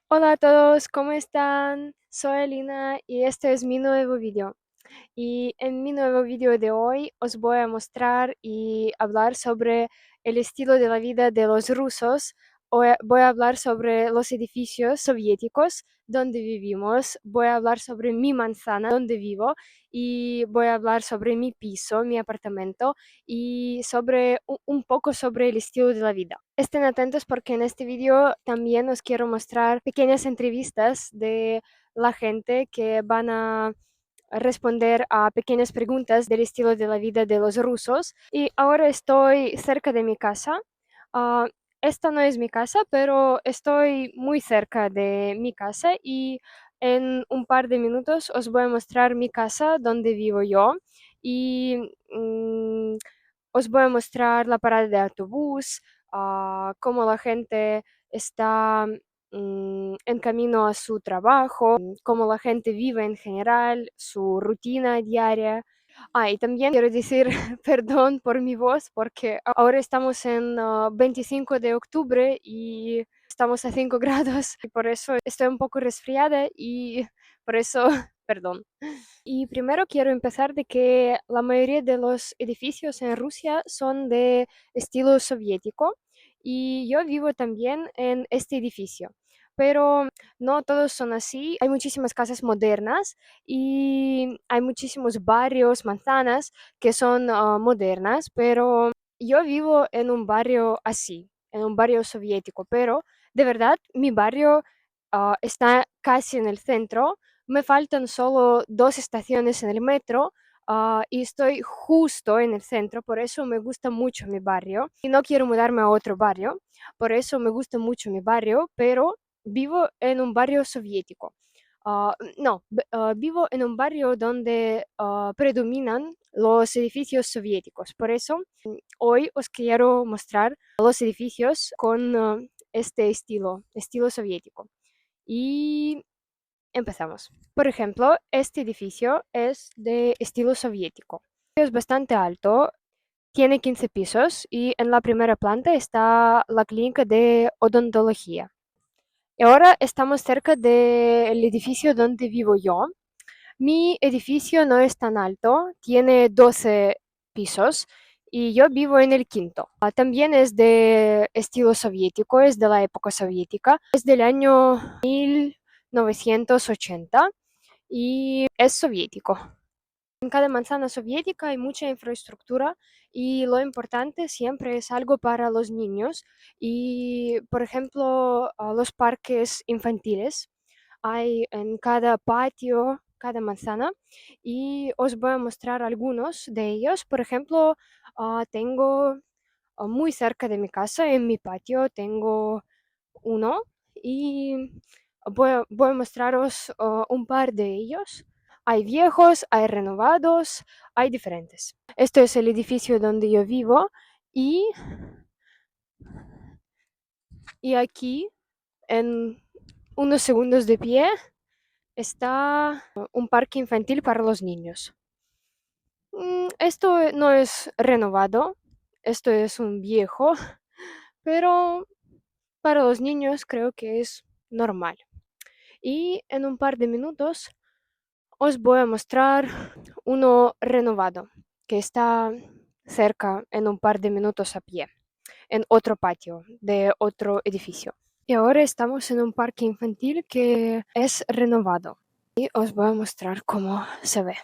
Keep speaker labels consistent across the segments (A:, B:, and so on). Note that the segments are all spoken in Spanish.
A: Hola a todos, ¿cómo están? Soy Alina y este es mi nuevo video. Y en mi nuevo video de hoy os voy a mostrar y hablar sobre el estilo de la vida de los rusos. Voy a hablar sobre los edificios soviéticos donde vivimos. Voy a hablar sobre mi manzana donde vivo y voy a hablar sobre mi piso, mi apartamento y sobre un poco sobre el estilo de la vida. Estén atentos porque en este video también os quiero mostrar pequeñas entrevistas de la gente que van a responder a pequeñas preguntas del estilo de la vida de los rusos. Y ahora estoy cerca de mi casa. Ah, esta no es mi casa, pero estoy muy cerca de mi casa y en un par de minutos os voy a mostrar mi casa donde vivo yo y os voy a mostrar la parada de autobús, cómo la gente está en camino a su trabajo, cómo la gente vive en general, su rutina diaria. Y también quiero decir perdón por mi voz porque ahora estamos en 25 de octubre y estamos a 5 grados y por eso estoy un poco resfriada y por eso perdón. Y primero quiero empezar de que la mayoría de los edificios en Rusia son de estilo soviético y yo vivo también en este edificio. Pero no todos son así. Hay muchísimas casas modernas y hay muchísimos barrios, manzanas que son modernas, pero yo vivo en un barrio así, en un barrio soviético, pero de verdad mi barrio está casi en el centro. Me faltan solo 2 estaciones en el metro, y estoy justo en el centro, por eso me gusta mucho mi barrio. Y no quiero mudarme a otro barrio, por eso me gusta mucho mi barrio, pero vivo en un barrio soviético. No, vivo en un barrio donde predominan los edificios soviéticos. Por eso hoy os quiero mostrar los edificios con este estilo soviético. Y empezamos. Por ejemplo, este edificio es de estilo soviético. Es bastante alto, tiene 15 pisos y en la primera planta está la clínica de odontología. Y ahora estamos cerca del edificio donde vivo yo. Mi edificio no es tan alto, tiene 12 pisos y yo vivo en el quinto. También es de estilo soviético, es de la época soviética, es del año 1980 y es soviético. En cada manzana soviética hay mucha infraestructura y lo importante siempre es algo para los niños y, por ejemplo, los parques infantiles hay en cada patio, cada manzana y os voy a mostrar algunos de ellos. Por ejemplo, tengo muy cerca de mi casa, en mi patio, tengo uno y voy a mostraros un par de ellos. Hay viejos, hay renovados, hay diferentes. Este es el edificio donde yo vivo y, y aquí, en unos segundos de pie, está un parque infantil para los niños. Esto no es renovado, esto es un viejo, pero para los niños creo que es normal. Y en un par de minutos os voy a mostrar uno renovado que está cerca en un par de minutos a pie, en otro patio de otro edificio. Y ahora estamos en un parque infantil que es renovado y os voy a mostrar cómo se ve.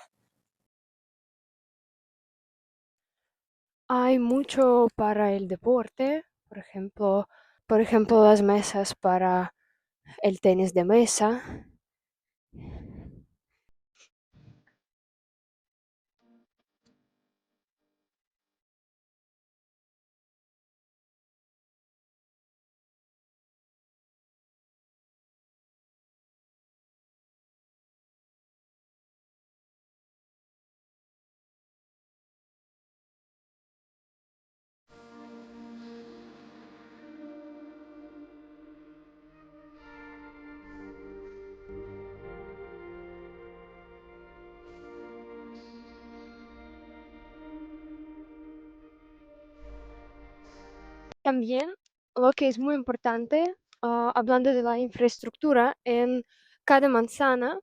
A: Hay mucho para el deporte, por ejemplo las mesas para el tenis de mesa. También lo que es muy importante Hablando de la infraestructura, en cada manzana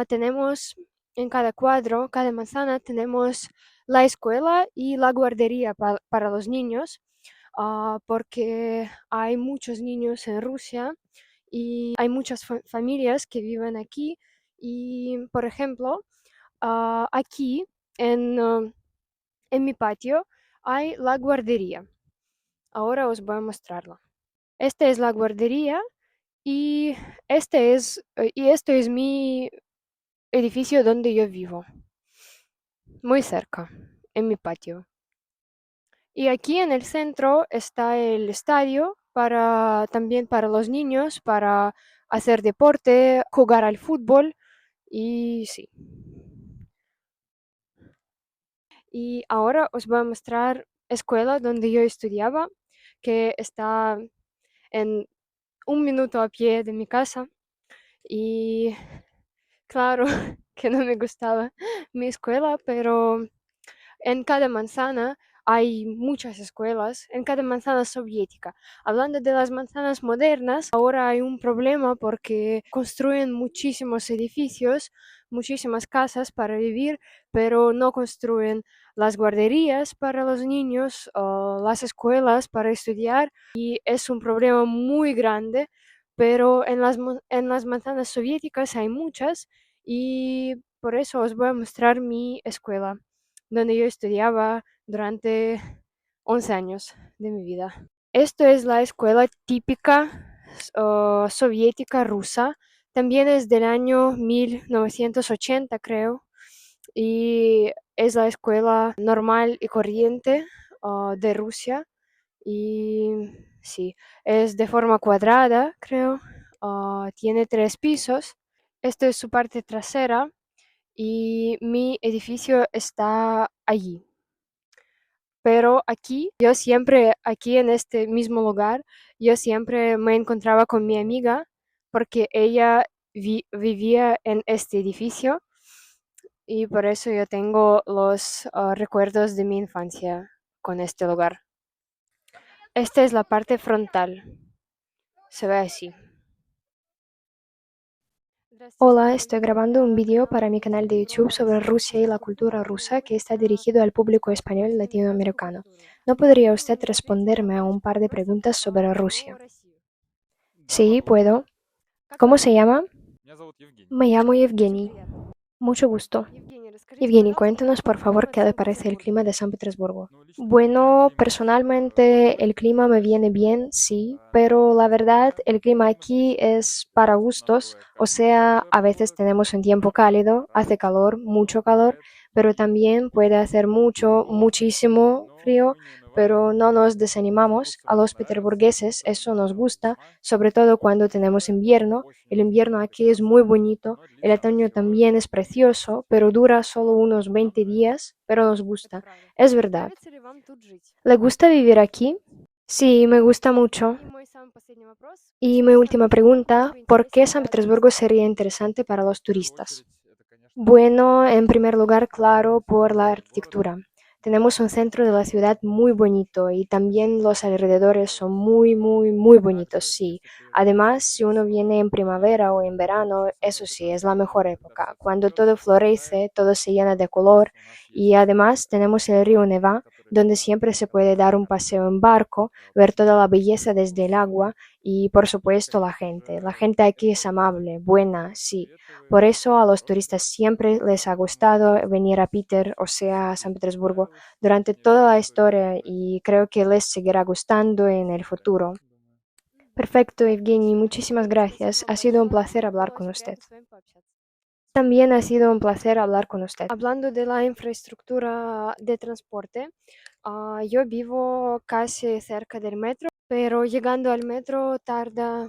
A: tenemos, en cada cuadro, cada manzana tenemos la escuela y la guardería para los niños, porque hay muchos niños en Rusia y hay muchas familias que viven aquí. Y, por ejemplo, aquí en mi patio hay la guardería. Ahora os voy a mostrarla. Esta es la guardería y esto es mi edificio donde yo vivo, muy cerca, en mi patio. Y aquí en el centro está el estadio también para los niños, para hacer deporte, jugar al fútbol y sí. Y ahora os voy a mostrar escuela donde yo estudiaba, que está en un minuto a pie de mi casa. Y claro que no me gustaba mi escuela, pero en cada manzana hay muchas escuelas, en cada manzana soviética. Hablando de las manzanas modernas, ahora hay un problema porque construyen muchísimos edificios, muchísimas casas para vivir, pero no construyen las guarderías para los niños o las escuelas para estudiar y es un problema muy grande, pero en las manzanas soviéticas hay muchas y por eso os voy a mostrar mi escuela donde yo estudiaba durante 11 años de mi vida. Esto es la escuela típica soviética rusa. También es del año 1980, creo. Y es la escuela normal y corriente de Rusia. Y sí, es de forma cuadrada, creo. Tiene 3 pisos. Esto es su parte trasera y mi edificio está allí. Pero aquí en este mismo lugar, yo siempre me encontraba con mi amiga porque ella vivía en este edificio y por eso yo tengo los recuerdos de mi infancia con este lugar. Esta es la parte frontal, se ve así. Hola, estoy grabando un vídeo para mi canal de YouTube sobre Rusia y la cultura rusa que está dirigido al público español y latinoamericano. ¿No podría usted responderme a un par de preguntas sobre Rusia? Sí, puedo. ¿Cómo se llama? Me llamo Evgeny. Mucho gusto. Evgeny, cuéntanos por favor qué le parece el clima de San Petersburgo. Bueno, personalmente el clima me viene bien, sí, pero la verdad el clima aquí es para gustos, o sea, a veces tenemos un tiempo cálido, hace calor, mucho calor, pero también puede hacer muchísimo frío, pero no nos desanimamos. A los peterburgueses eso nos gusta, sobre todo cuando tenemos invierno. El invierno aquí es muy bonito, el otoño también es precioso, pero dura solo unos 20 días, pero nos gusta. Es verdad. ¿Le gusta vivir aquí? Sí, me gusta mucho. Y mi última pregunta, ¿por qué San Petersburgo sería interesante para los turistas? Bueno, en primer lugar, claro, por la arquitectura. Tenemos un centro de la ciudad muy bonito y también los alrededores son muy bonitos, sí. Además, si uno viene en primavera o en verano, eso sí, es la mejor época, cuando todo florece, todo se llena de color y además tenemos el río Neva, donde siempre se puede dar un paseo en barco, ver toda la belleza desde el agua y, por supuesto, la gente. La gente aquí es amable, buena, sí. Por eso a los turistas siempre les ha gustado venir a Peter, o sea, a San Petersburgo, durante toda la historia y creo que les seguirá gustando en el futuro. Perfecto, Evgeny, muchísimas gracias. Ha sido un placer hablar con usted. También ha sido un placer hablar con usted. Hablando de la infraestructura de transporte, yo vivo casi cerca del metro, pero llegando al metro tarda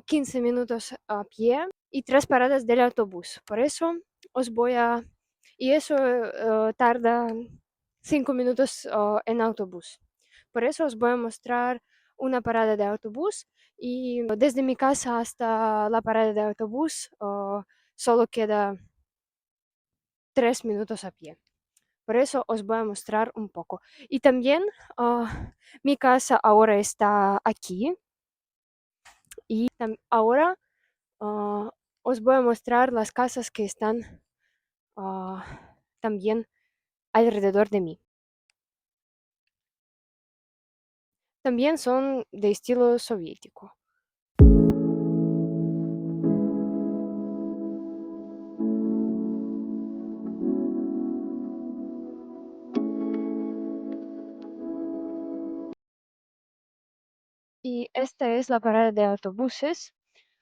A: 15 minutos a pie y 3 paradas del autobús. Por eso os voy a... Y eso tarda 5 minutos en autobús. Por eso os voy a mostrar una parada de autobús y desde mi casa hasta la parada de autobús solo queda 3 minutos a pie. Por eso os voy a mostrar un poco. Y también mi casa ahora está aquí Y ahora os voy a mostrar las casas que están también alrededor de mí. También son de estilo soviético. Y esta es la parada de autobuses.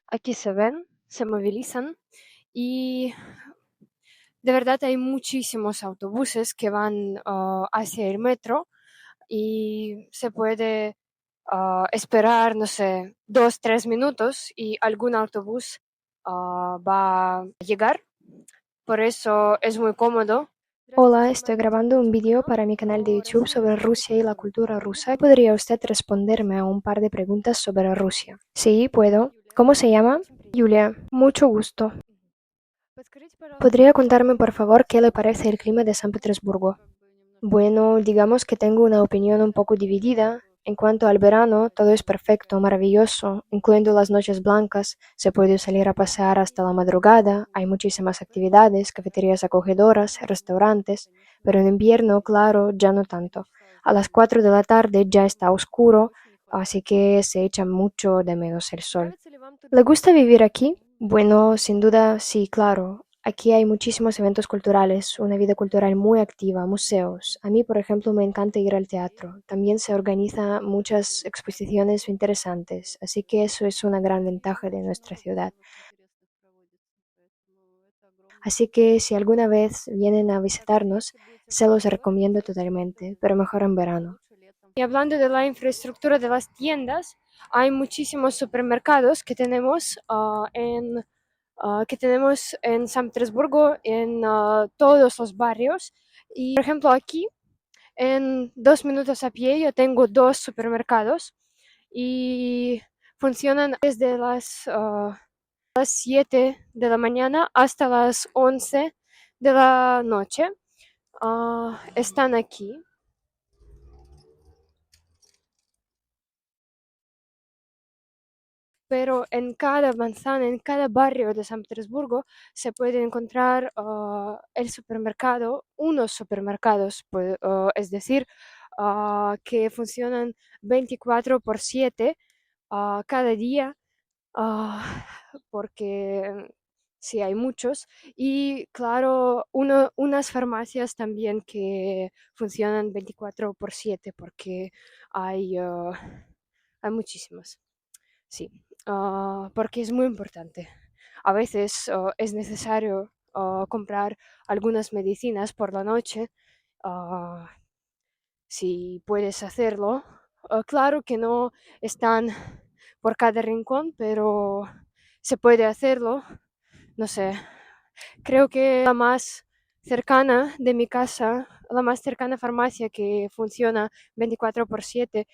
A: Aquí se ven, se movilizan y de verdad hay muchísimos autobuses que van hacia el metro y se puede esperar, no sé, 2, 3 minutos y algún autobús va a llegar. Por eso es muy cómodo. Hola, estoy grabando un vídeo para mi canal de YouTube sobre Rusia y la cultura rusa. ¿Podría usted responderme a un par de preguntas sobre Rusia? Sí, puedo. ¿Cómo se llama? Julia. Mucho gusto. ¿Podría contarme, por favor, qué le parece el clima de San Petersburgo? Bueno, digamos que tengo una opinión un poco dividida. En cuanto al verano, todo es perfecto, maravilloso, incluyendo las noches blancas. Se puede salir a pasear hasta la madrugada, hay muchísimas actividades, cafeterías acogedoras, restaurantes, pero en invierno, claro, ya no tanto. A las 4 de la tarde ya está oscuro, así que se echa mucho de menos el sol. ¿Le gusta vivir aquí? Bueno, sin duda, sí, claro. Aquí hay muchísimos eventos culturales, una vida cultural muy activa, museos. A mí, por ejemplo, me encanta ir al teatro. También se organizan muchas exposiciones interesantes, así que eso es una gran ventaja de nuestra ciudad. Así que si alguna vez vienen a visitarnos, se los recomiendo totalmente, pero mejor en verano. Y hablando de la infraestructura de las tiendas, hay muchísimos supermercados que tenemos en San Petersburgo, en todos los barrios. Y por ejemplo, aquí en 2 minutos a pie yo tengo dos supermercados y funcionan desde las 7 de la mañana hasta las 11 de la noche. Están aquí. Pero en cada manzana, en cada barrio de San Petersburgo se puede encontrar el supermercado, unos supermercados, es decir, que funcionan 24/7 cada día, ah, porque sí hay muchos. Y claro, unas farmacias también que funcionan 24/7 porque hay muchísimas. Sí, porque es muy importante. A veces es necesario comprar algunas medicinas por la noche, ah, si puedes hacerlo. Claro que no están por cada rincón, pero se puede hacerlo. No sé, creo que la más cercana de mi casa, la más cercana farmacia que funciona 24/7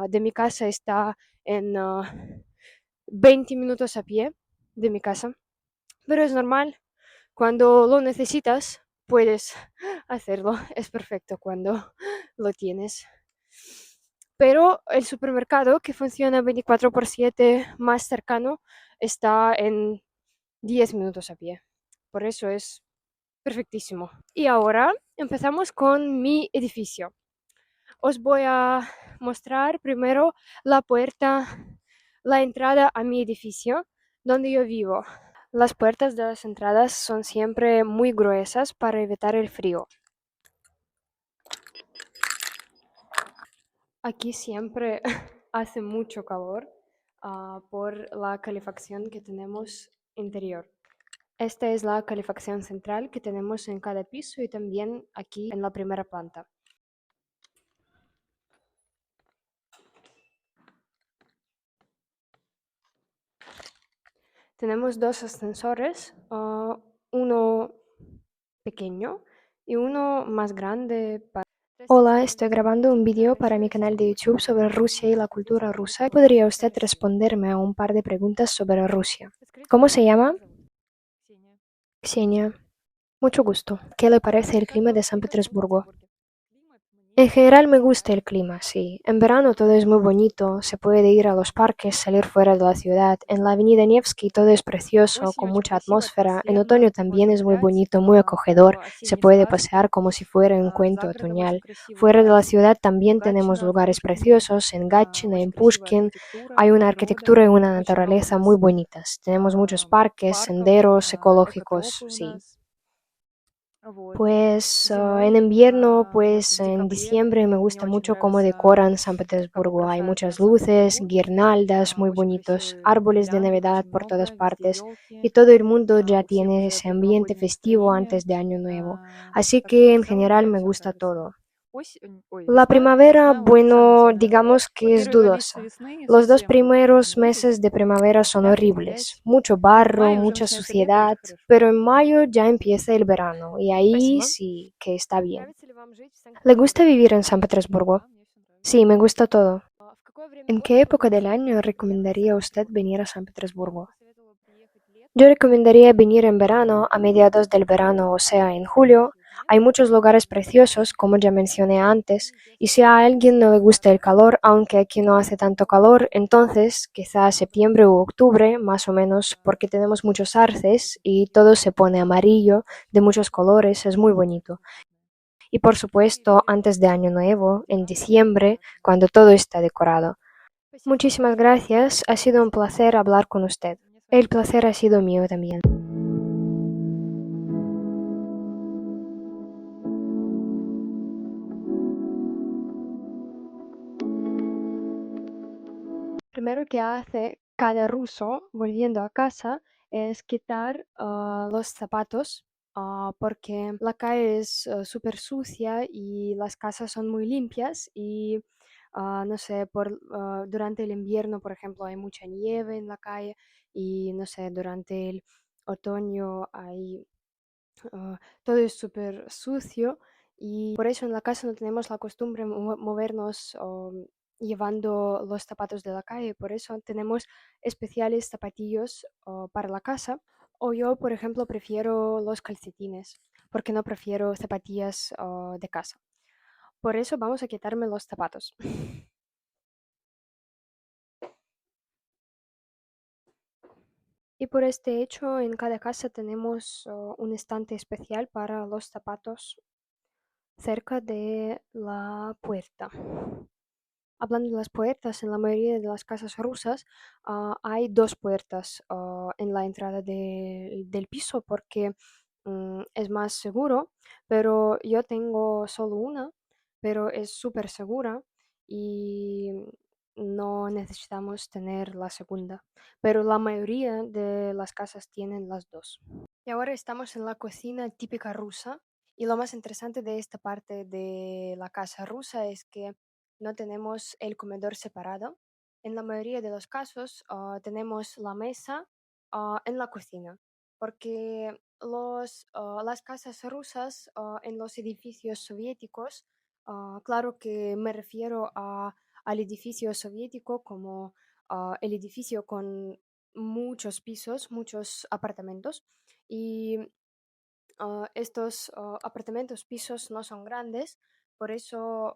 A: de mi casa está en 20 minutos a pie de mi casa, pero es normal, cuando lo necesitas puedes hacerlo, es perfecto cuando lo tienes. Pero el supermercado que funciona 24/7 más cercano está en 10 minutos a pie, por eso es perfectísimo. Y ahora empezamos con mi edificio. Os voy a mostrar primero la puerta, la entrada a mi edificio donde yo vivo. Las puertas de las entradas son siempre muy gruesas para evitar el frío. Aquí siempre hace mucho calor por la calefacción que tenemos interior. Esta es la calefacción central que tenemos en cada piso y también aquí en la primera planta. Tenemos dos ascensores, uno pequeño y uno más grande. Hola, estoy grabando un vídeo para mi canal de YouTube sobre Rusia y la cultura rusa. ¿Podría usted responderme a un par de preguntas sobre Rusia? ¿Cómo se llama? Ksenia. Mucho gusto. ¿Qué le parece el clima de San Petersburgo? En general me gusta el clima, sí. En verano todo es muy bonito, se puede ir a los parques, salir fuera de la ciudad. En la Avenida Nevsky todo es precioso, con mucha atmósfera. En otoño también es muy bonito, muy acogedor, se puede pasear como si fuera un cuento otoñal. Fuera de la ciudad también tenemos lugares preciosos, en Gatchina, en Pushkin. Hay una arquitectura y una naturaleza muy bonitas. Tenemos muchos parques, senderos ecológicos, sí. Pues en invierno, pues en diciembre me gusta mucho cómo decoran San Petersburgo. Hay muchas luces, guirnaldas muy bonitos, árboles de Navidad por todas partes y todo el mundo ya tiene ese ambiente festivo antes de Año Nuevo. Así que en general me gusta todo. La primavera, bueno, digamos que es dudosa. Los dos primeros meses de primavera son horribles, mucho barro, mucha suciedad, pero en mayo ya empieza el verano y ahí sí que está bien. ¿Le gusta vivir en San Petersburgo? Sí, me gusta todo. ¿En qué época del año recomendaría usted venir a San Petersburgo? Yo recomendaría venir en verano, a mediados del verano, o sea, en julio. Hay muchos lugares preciosos, como ya mencioné antes, y si a alguien no le gusta el calor, aunque aquí no hace tanto calor, entonces quizá septiembre u octubre, más o menos, porque tenemos muchos arces y todo se pone amarillo, de muchos colores, es muy bonito. Y por supuesto, antes de Año Nuevo, en diciembre, cuando todo está decorado. Muchísimas gracias, ha sido un placer hablar con usted. El placer ha sido mío también. Primero que hace cada ruso volviendo a casa es quitar los zapatos porque la calle es súper sucia y las casas son muy limpias y no sé, durante el invierno, por ejemplo, hay mucha nieve en la calle y no sé, durante el otoño hay todo es súper sucio y por eso en la casa no tenemos la costumbre de movernos llevando los zapatos de la calle. Por eso tenemos especiales zapatillos para la casa. O yo, por ejemplo, prefiero los calcetines porque no prefiero zapatillas de casa. Por eso vamos a quitarme los zapatos. Y por este hecho, en cada casa tenemos un estante especial para los zapatos cerca de la puerta. Hablando de las puertas, en la mayoría de las casas rusas hay dos puertas en la entrada del piso porque es más seguro, pero yo tengo solo una, pero es súper segura y no necesitamos tener la segunda. Pero la mayoría de las casas tienen las dos. Y ahora estamos en la cocina típica rusa y lo más interesante de esta parte de la casa rusa es que no tenemos el comedor separado. En la mayoría de los casos tenemos la mesa en la cocina, porque las casas rusas en los edificios soviéticos, claro que me refiero al edificio soviético como el edificio con muchos pisos, muchos apartamentos y estos apartamentos, pisos no son grandes, por eso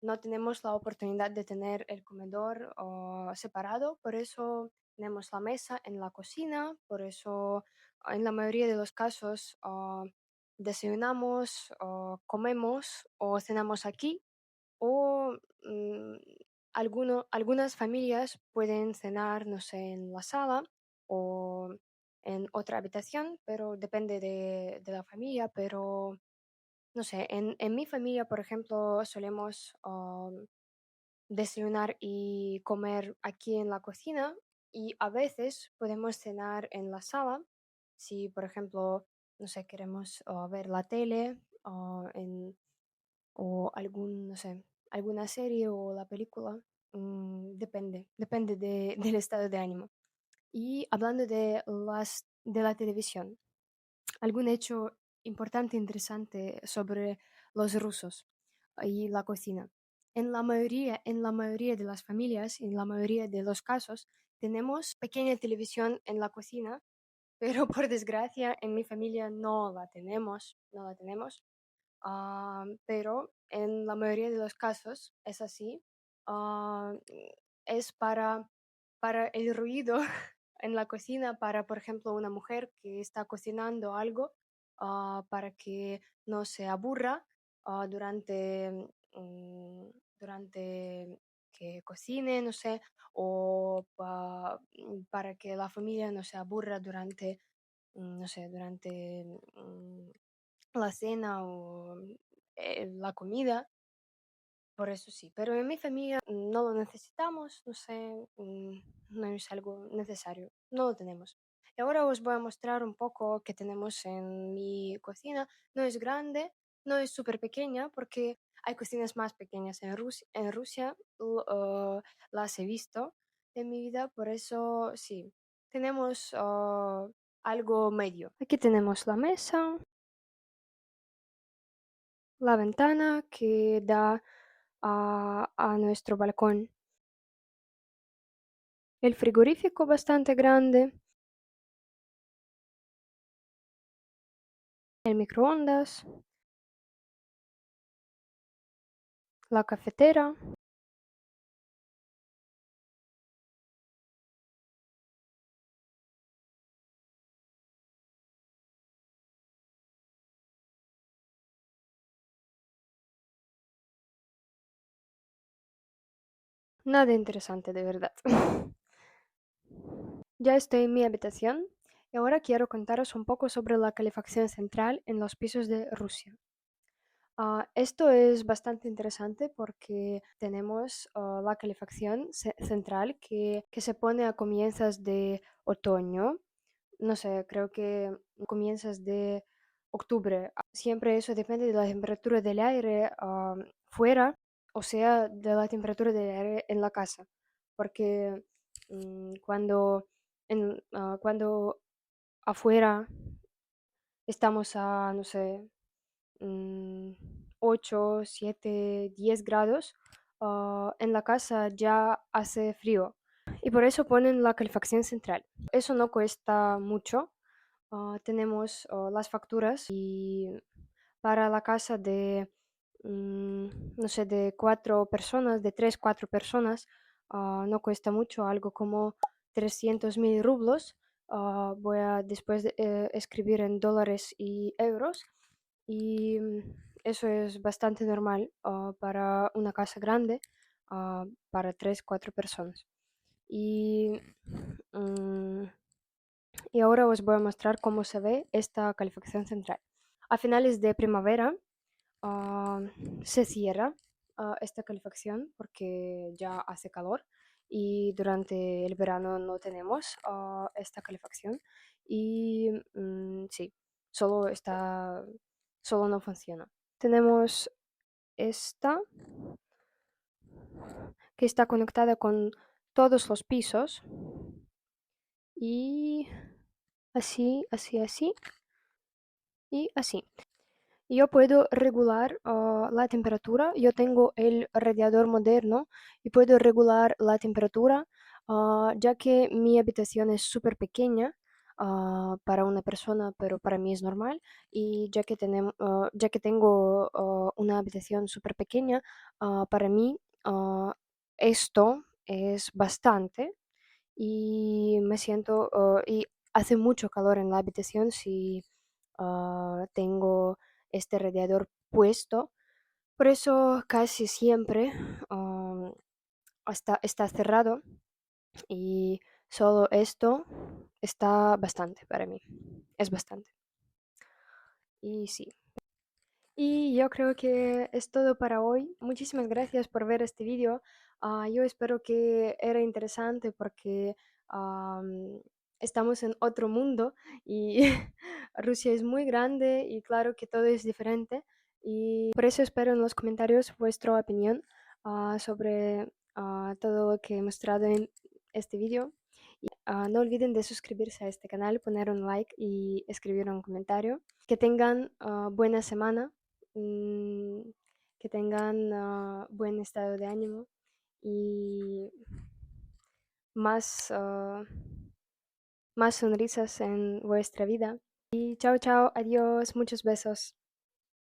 A: no tenemos la oportunidad de tener el comedor separado, por eso tenemos la mesa en la cocina, por eso en la mayoría de los casos desayunamos, comemos o cenamos aquí o algunas familias pueden cenar, no sé, en la sala o en otra habitación, pero depende de la familia. Pero, no sé, en mi familia, por ejemplo, solemos desayunar y comer aquí en la cocina y a veces podemos cenar en la sala si, por ejemplo, no sé, queremos ver la tele o no sé, alguna serie o la película. Depende del estado de ánimo. Y hablando de la televisión, algún hecho importante, interesante sobre los rusos y la cocina. En la mayoría de las familias, en la mayoría de los casos, tenemos pequeña televisión en la cocina, pero por desgracia en mi familia no la tenemos. pero en la mayoría de los casos es así. ah, es para el ruido en la cocina, para, por ejemplo, una mujer que está cocinando algo, para que no se aburra durante, durante que cocine, no sé, o para que la familia no se aburra durante, no sé, durante la cena o la comida. Por eso sí, pero en mi familia no lo necesitamos, no sé, no es algo necesario, no lo tenemos. Y ahora os voy a mostrar un poco qué tenemos en mi cocina. No es grande, no es súper pequeña, porque hay cocinas más pequeñas en Rusia, las he visto en mi vida, por eso sí, tenemos algo medio. Aquí tenemos la mesa, la ventana que da a nuestro balcón. El frigorífico bastante grande, el microondas, la cafetera, nada interesante de verdad. Ya estoy en mi habitación y ahora quiero contaros un poco sobre la calefacción central en los pisos de Rusia. Esto es bastante interesante porque tenemos la calefacción central que se pone a comienzos de otoño, no sé, creo que comienzas de octubre. Siempre eso depende de la temperatura del aire fuera, o sea, de la temperatura del aire en la casa. Porque cuando afuera estamos a, no sé, 8, 7, 10 grados, en la casa ya hace frío. Y por eso ponen la calefacción central. Eso no cuesta mucho. Tenemos las facturas y para la casa de, no sé, de 4 personas, de 3, 4 personas, no cuesta mucho, algo como 300.000 rublos. Voy a después escribir en dólares y euros y eso es bastante normal para una casa grande, para 3, 4 personas. Y mm, y ahora os voy a mostrar cómo se ve esta calefacción central. A finales de primavera ah, se cierra esta calefacción porque ya hace calor y durante el verano no tenemos esta calefacción y sí, solo está, solo no funciona. Tenemos esta que está conectada con todos los pisos y así, así, así y así. Yo puedo regular la temperatura. Yo tengo el radiador moderno y puedo regular la temperatura, ya que mi habitación es súper pequeña para una persona, pero para mí es normal. Y ya que tengo una habitación súper pequeña, para mí esto es bastante y me siento, y hace mucho calor en la habitación si tengo este radiador puesto. Por eso casi siempre está cerrado y solo esto está bastante para mí. Es bastante. Y sí. Y yo creo que es todo para hoy. Muchísimas gracias por ver este vídeo. Yo espero que era interesante porque estamos en otro mundo y Rusia es muy grande y claro que todo es diferente. Y por eso espero en los comentarios vuestra opinión sobre todo lo que he mostrado en este vídeo. No olviden de suscribirse a este canal, poner un like y escribir un comentario. Que tengan buena semana, mm, que tengan buen estado de ánimo y más, más sonrisas en vuestra vida. Y chao, chao, adiós, muchos besos.